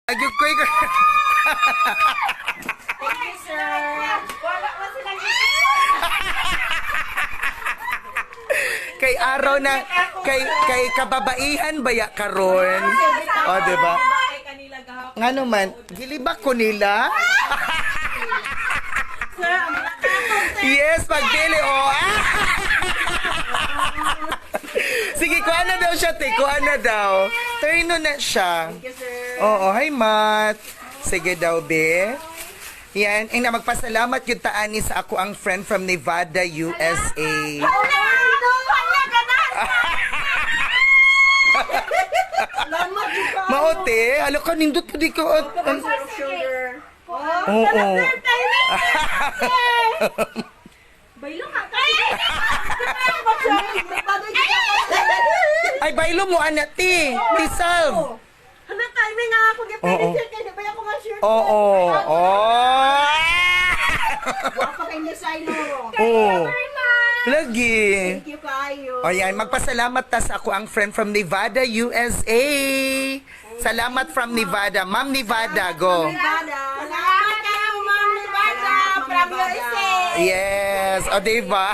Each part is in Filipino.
Agyog ko Thank you, sir. Wala man silang kay araw na kay kababaihan baya karon. O, di ba? Nga naman, gilibak ko nila. Yes, pagdili o. Sige, kuha na daw siya, te. Kuha na daw. Turno na siya. Oo, hi, Matt. Sige daw, be. Yan, ay na magpasalamat yung taani sa ako ang friend from Nevada, USA. Maote, halo ka, nindot pa di ka. Oo. Ay, baylo mo, anak, ti. Ti Salve. Ano timing nga ako gipinit kay ba ako nga shirt. Oo. Oh. Wapa kay designer. Oo. Lagi. Thank you kayo. O yan, magpasalamat ta sa ako ang friend from Nevada, USA. Salamat from Nevada. Ma'am Nevada, go. Salamat kayo, Ma'am Nevada, from USA. Yes. O, diba?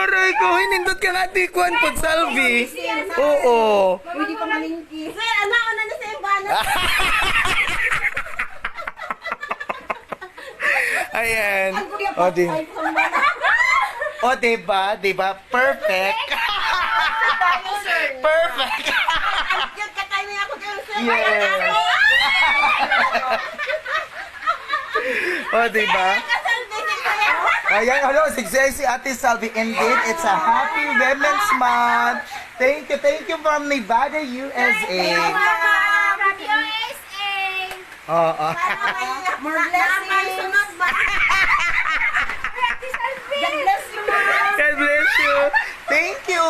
Aray ko, hinindot ka nga tikuan po, Salvi. Oo. Hindi pa malingki. Sir, ano na niya sa ibana? Ayan. O, di. O, diba? Diba? Perfect. Perfect. Yung ka-timing ako kayo, sir. Yes. O, diba? Ayan, hello, si Ate Salvi. Indeed, it's a happy Women's Month. Thank you from Nevada, USA. From USA. Oo. More blessings. God bless you, Ma'am. God bless you. Thank you.